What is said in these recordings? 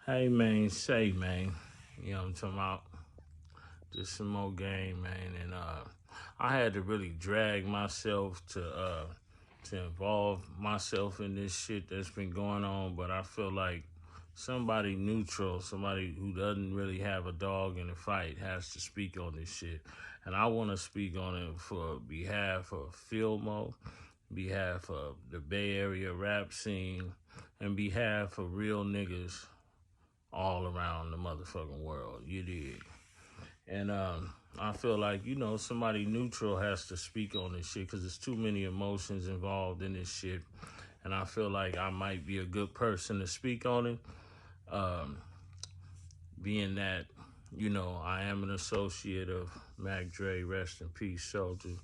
Hey man, say man, you know what I'm talking about? Just some more game, man, and I had to really drag myself to involve myself in this shit that's been going on, but I feel like somebody neutral, somebody who doesn't really have a dog in the fight has to speak on this shit. And I want to speak on it for behalf of Filmo, behalf of the Bay Area rap scene, and behalf of real niggas all around the motherfucking world. You dig? And I feel like, somebody neutral has to speak on this shit because there's too many emotions involved in this shit. And I feel like I might be a good person to speak on it, um, being that, I am an associate of Mac Dre, rest in peace, soldier.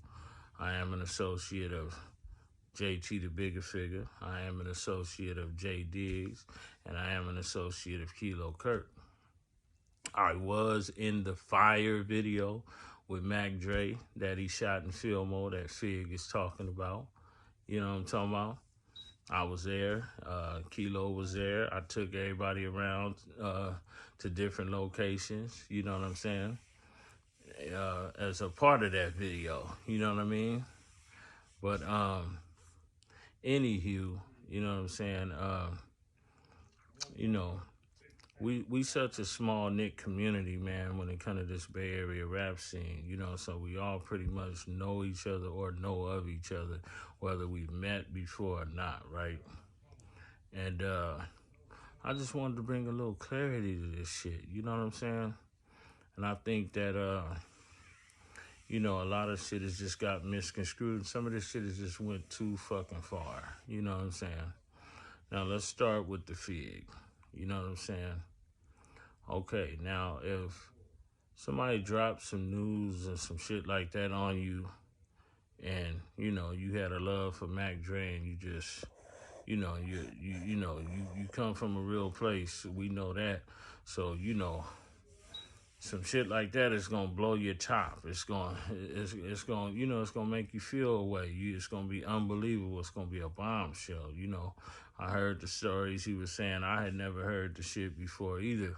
I am an associate of JT the Bigga Figga. I am an associate of J Diggs. And I am an associate of Kilo Kirk. I was in the Fire video with Mac Dre that he shot in Filmo that Fig is talking about. You know what I'm talking about? I was there. Kilo was there. I took everybody around to different locations. You know what I'm saying? As a part of that video. You know what I mean? But anywho, you know what I'm saying? You know, we such a small knit community, man, when it comes to this Bay Area rap scene, so we all pretty much know each other or know of each other, whether we've met before or not, right? And I just wanted to bring a little clarity to this shit, you know what I'm saying? And I think that, a lot of shit has just got misconstrued. Some of this shit has just went too fucking far, you know what I'm saying? Now let's start with the Fig, you know what I'm saying? Okay, now if somebody drops some news or some shit like that on you, and you had a love for Mac Dre, and you just, you come from a real place. We know that, so some shit like that is gonna blow your top. It's gonna make you feel a way. It's gonna be unbelievable. It's gonna be a bombshell. I heard the stories he was saying. I had never heard the shit before either.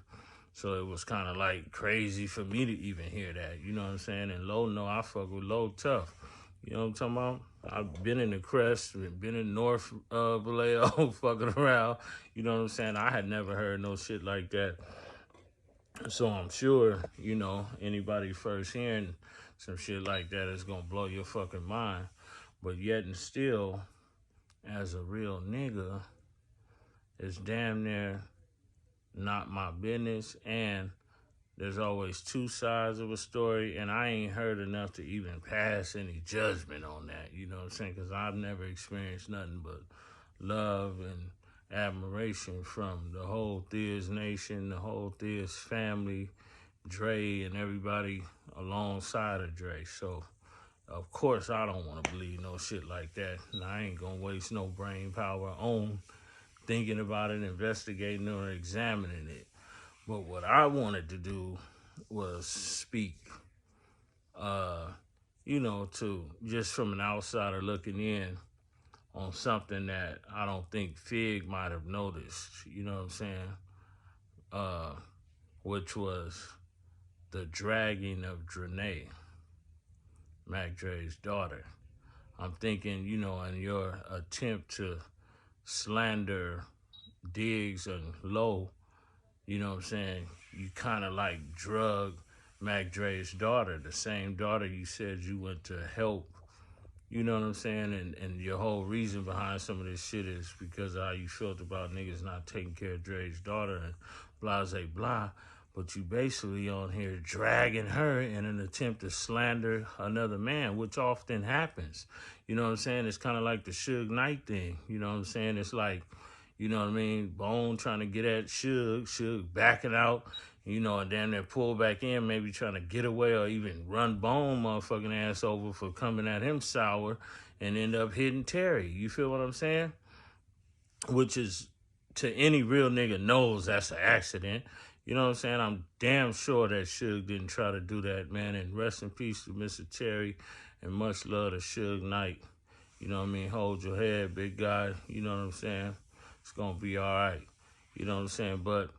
So it was kind of like crazy for me to even hear that. You know what I'm saying? And Low, no, I fuck with Low tough. You know what I'm talking about? I've been in the Crest, been in North Vallejo, fucking around. You know what I'm saying? I had never heard no shit like that. So I'm sure, anybody first hearing some shit like that is gonna blow your fucking mind. But yet and still, as a real nigga, it's damn near not my business. And there's always two sides of a story, and I ain't heard enough to even pass any judgment on that. You know what I'm saying? Because I've never experienced nothing but love and admiration from the whole Thea's Nation, the whole Thea's family, Dre, and everybody alongside of Dre. So, of course, I don't want to believe no shit like that. And I ain't going to waste no brain power on thinking about it, investigating it, or examining it. But what I wanted to do was speak, to just from an outsider looking in on something that I don't think Fig might have noticed, you know what I'm saying? Which was the dragging of Dre, Mac Dre's daughter. I'm thinking, in your attempt to slander Diggs and Low, you know what I'm saying? You kind of like drug Mac Dre's daughter, the same daughter you said you went to help. You know what I'm saying? And your whole reason behind some of this shit is because of how you felt about niggas not taking care of Dre's daughter and blah, blah, blah. But you basically on here dragging her in an attempt to slander another man, which often happens. You know what I'm saying? It's kind of like the Suge Knight thing. You know what I'm saying? It's like, you know what I mean? Bone trying to get at Suge backing out, and damn near pull back in, maybe trying to get away or even run Bone motherfucking ass over for coming at him sour and end up hitting Terry. You feel what I'm saying? Which is, to any real nigga knows that's an accident. You know what I'm saying? I'm damn sure that Suge didn't try to do that, man. And rest in peace to Mr. Terry and much love to Suge Knight. You know what I mean? Hold your head, big guy. You know what I'm saying? It's going to be all right. You know what I'm saying? But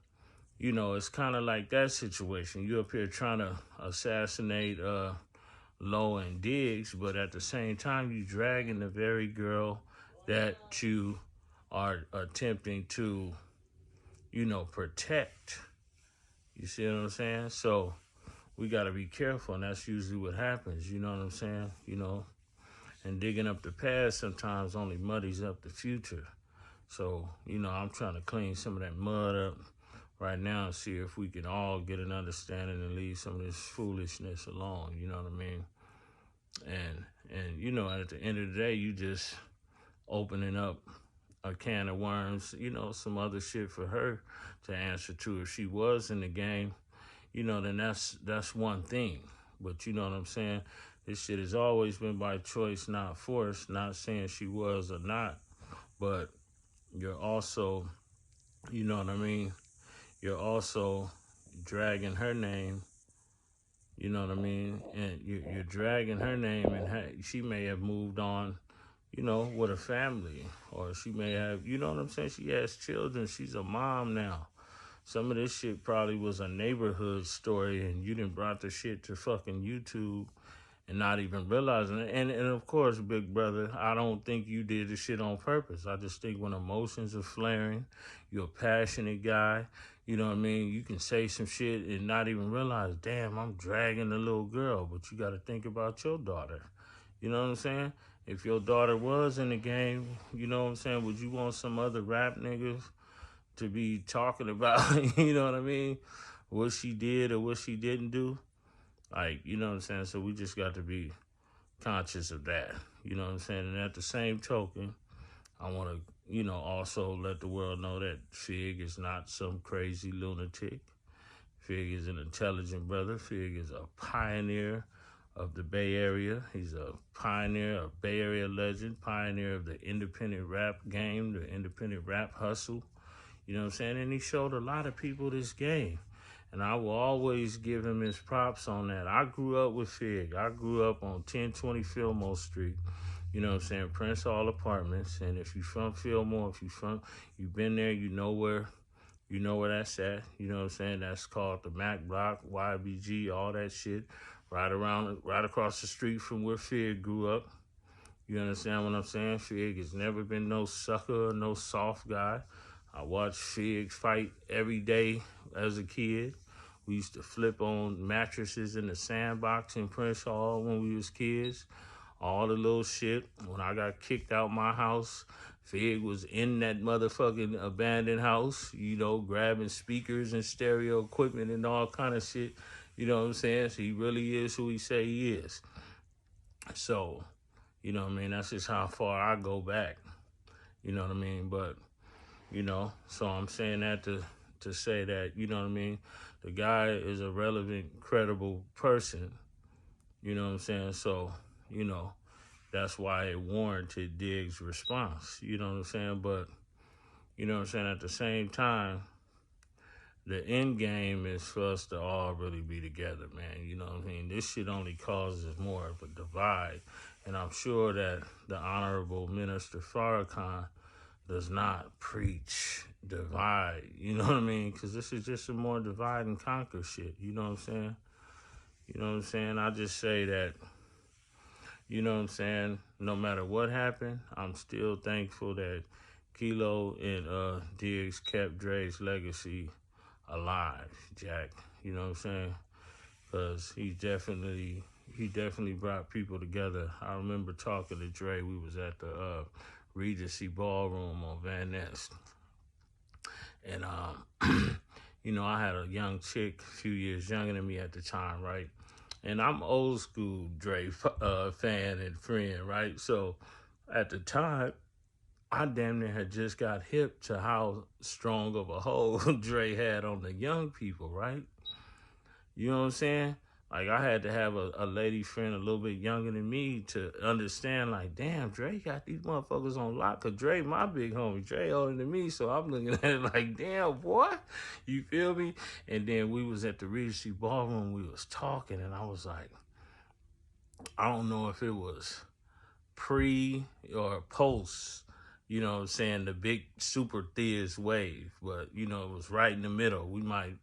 it's kind of like that situation. You up here trying to assassinate Low and Diggs, but at the same time, you dragging the very girl that you are attempting to, protect. You see what I'm saying? So we got to be careful, and that's usually what happens. You know what I'm saying? And digging up the past sometimes only muddies up the future. So, I'm trying to clean some of that mud up right now and see if we can all get an understanding and leave some of this foolishness alone. You know what I mean? And at the end of the day, you just opening up a can of worms, some other shit for her to answer to. If she was in the game, then that's one thing. But you know what I'm saying? This shit has always been by choice, not force. Not saying she was or not, but you're also, you know what I mean? You're also dragging her name, you know what I mean? And you're dragging her name, and she may have moved on, with a family, or she may have, you know what I'm saying? She has children. She's a mom now. Some of this shit probably was a neighborhood story, and you done brought the shit to fucking YouTube and not even realizing it. And of course, big brother, I don't think you did the shit on purpose. I just think when emotions are flaring, you're a passionate guy, you know what I mean? You can say some shit and not even realize, damn, I'm dragging the little girl. But you got to think about your daughter. You know what I'm saying? If your daughter was in the game, you know what I'm saying, would you want some other rap niggas to be talking about, you know what I mean, what she did or what she didn't do? Like, you know what I'm saying? So we just got to be conscious of that. You know what I'm saying? And at the same token, I want to, also let the world know that Fig is not some crazy lunatic. Fig is an intelligent brother. Fig is a pioneer of the Bay Area. He's a pioneer, a Bay Area legend, pioneer of the independent rap game, the independent rap hustle. You know what I'm saying? And he showed a lot of people this game. And I will always give him his props on that. I grew up with Fig. I grew up on 1020 Fillmore Street. You know what I'm saying? Prince Hall Apartments. And if you're from Fillmore, you've been there, you know where that's at. You know what I'm saying? That's called the Mac Block, YBG, all that shit. Right across the street from where Fig grew up. You understand what I'm saying? Fig has never been no sucker or no soft guy. I watched Fig fight every day as a kid. We used to flip on mattresses in the sandbox in Prince Hall when we was kids. All the little shit. When I got kicked out my house, Fig was in that motherfucking abandoned house, grabbing speakers and stereo equipment and all kind of shit. You know what I'm saying? So he really is who he say he is. So, you know what I mean? That's just how far I go back. You know what I mean? But, so I'm saying that to say that, you know what I mean? The guy is a relevant, credible person. You know what I'm saying? So, that's why it warranted Diggs' response. You know what I'm saying? But, you know what I'm saying? At the same time, the end game is for us to all really be together, man. You know what I mean? This shit only causes more of a divide. And I'm sure that the Honorable Minister Farrakhan does not preach divide. You know what I mean? Because this is just some more divide and conquer shit. You know what I'm saying? You know what I'm saying? I just say that, you know what I'm saying, no matter what happened, I'm still thankful that Kilo and Diggs kept Dre's legacy alive, Jack. You know what I'm saying? Because he definitely brought people together. I remember talking to Dre. We was at the Regency Ballroom on Van Ness. And, I had a young chick, a few years younger than me at the time, right? And I'm old school Dre fan and friend, right? So at the time, I damn near had just got hip to how strong of a hold Dre had on the young people, right? You know what I'm saying? Like, I had to have a lady friend a little bit younger than me to understand, like, damn, Dre got these motherfuckers on lock. Because Dre, my big homie, Dre older than me, so I'm looking at it like, damn, boy, you feel me? And then we was at the Regency Ballroom, we was talking, and I was like, I don't know if it was pre or post, you know what I'm saying, the big super theist wave. But, you know, it was right in the middle. We might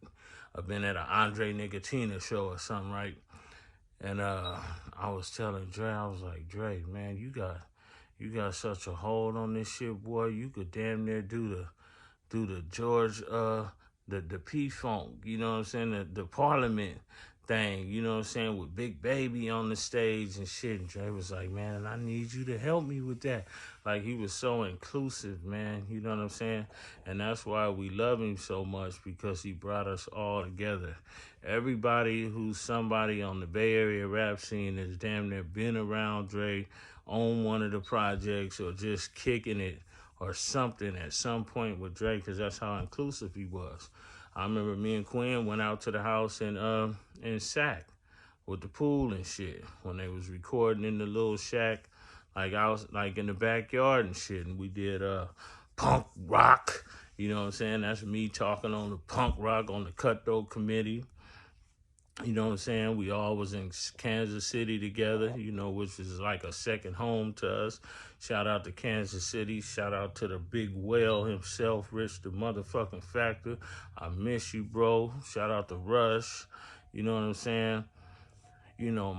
have been at an Andre Nicotina show or something, right? And I was telling Dre, I was like, Dre, man, you got such a hold on this shit, boy. You could damn near do the George the P Funk, you know what I'm saying, the Parliament thing, you know what I'm saying, with Big Baby on the stage and shit. And Dre was like, man, I need you to help me with that. Like, he was so inclusive, man, you know what I'm saying? And that's why we love him so much, because he brought us all together. Everybody who's somebody on the Bay Area rap scene has damn near been around Dre, on one of the projects, or just kicking it or something at some point with Dre, because that's how inclusive he was. I remember me and Quinn went out to the house in Sac with the pool and shit when they was recording in the little shack, like I was like in the backyard and shit, and we did punk rock. You know what I'm saying? That's me talking on the punk rock on the Cutthroat Committee. You know what I'm saying? We all was in Kansas City together, you know, which is like a second home to us. Shout out to Kansas City. Shout out to the big whale himself, Rich the motherfucking Factor. I miss you, bro. Shout out to Rush. You know what I'm saying? You know,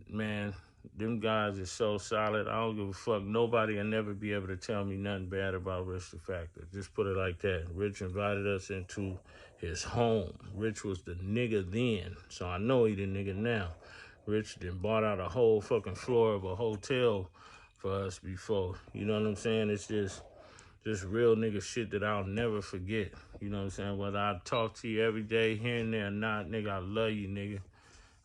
man, them guys is so solid. I don't give a fuck. Nobody will never be able to tell me nothing bad about Rich the Factor. Just put it like that. Rich invited us into his home. Rich was the nigga then, so I know he the nigga now. Rich done bought out a whole fucking floor of a hotel for us before. You know what I'm saying? It's just real nigga shit that I'll never forget. You know what I'm saying? Whether I talk to you every day, here and there or not, nigga, I love you, nigga.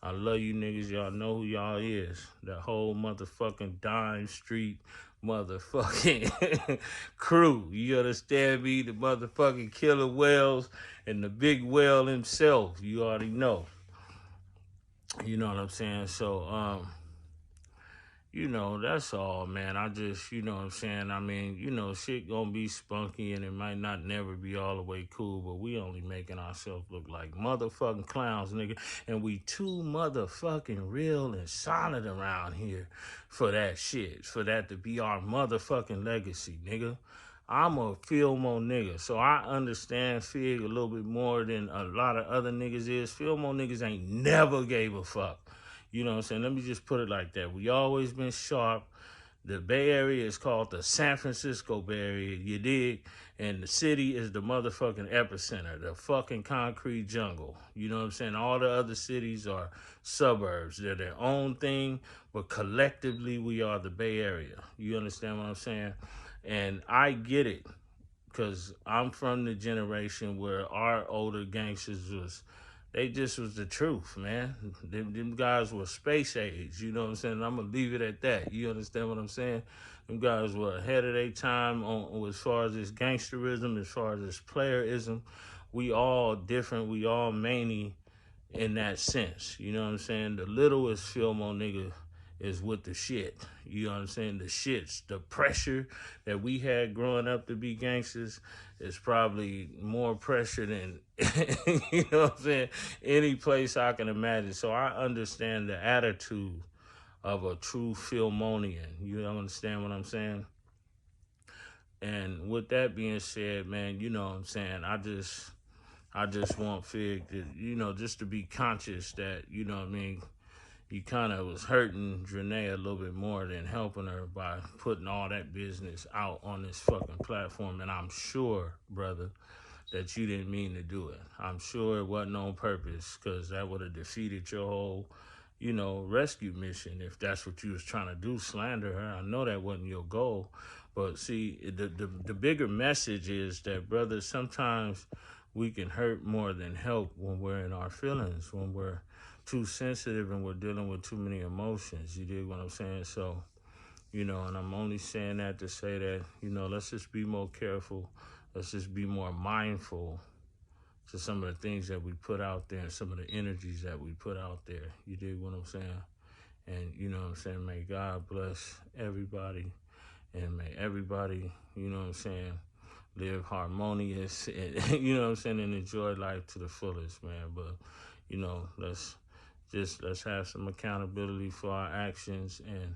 I love you niggas. Y'all know who y'all is. That whole motherfucking Dime Street motherfucking crew. You understand me? The motherfucking killer whales and the big whale himself. You already know. You know what I'm saying? So, you know, that's all, man. I just, you know what I'm saying? I mean, you know, shit gonna be spunky and it might not never be all the way cool, but we only making ourselves look like motherfucking clowns, nigga. And we too motherfucking real and solid around here for that shit, for that to be our motherfucking legacy, nigga. I'm a Filmo nigga, so I understand Fig a little bit more than a lot of other niggas is. Filmo niggas ain't never gave a fuck. You know what I'm saying? Let me just put it like that. We always been sharp. The Bay Area is called the San Francisco Bay Area, you dig? And the city is the motherfucking epicenter, the fucking concrete jungle. You know what I'm saying? All the other cities are suburbs. They're their own thing, but collectively we are the Bay Area. You understand what I'm saying? And I get it, because I'm from the generation where our older gangsters they just was the truth, man. Them guys were space age, you know what I'm saying? And I'm going to leave it at that. You understand what I'm saying? Them guys were ahead of their time on as far as this gangsterism, as far as this playerism. We all different. We all many in that sense. You know what I'm saying? The littlest Filmo nigga is with the shit. You know what I'm saying? The shits, the pressure that we had growing up to be gangsters is probably more pressure than, you know what I'm saying, any place I can imagine. So I understand the attitude of a true Filmonian. You understand what I'm saying? And with that being said, man, you know what I'm saying, I just want Fig to, you know, just to be conscious that, you know what I mean, you kind of was hurting Dre a little bit more than helping her by putting all that business out on this fucking platform. And I'm sure, brother, that you didn't mean to do it. I'm sure it wasn't on purpose, because that would have defeated your whole, you know, rescue mission if that's what you was trying to do, slander her. I know that wasn't your goal. But see, the bigger message is that, brother, sometimes we can hurt more than help when we're in our feelings, when we're too sensitive and we're dealing with too many emotions. You dig what I'm saying? So, you know, and I'm only saying that to say that, you know, let's just be more careful. Let's just be more mindful to some of the things that we put out there and some of the energies that we put out there. You dig what I'm saying? And, you know what I'm saying, may God bless everybody, and may everybody, you know what I'm saying, live harmonious and, you know what I'm saying, and enjoy life to the fullest, man. But, you know, let's have some accountability for our actions, and,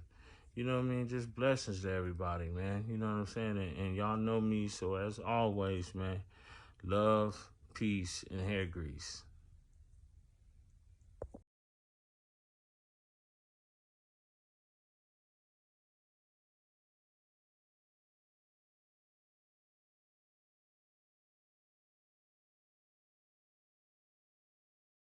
you know what I mean? Just blessings to everybody, man. You know what I'm saying? And y'all know me, so as always, man, love, peace, and hair grease.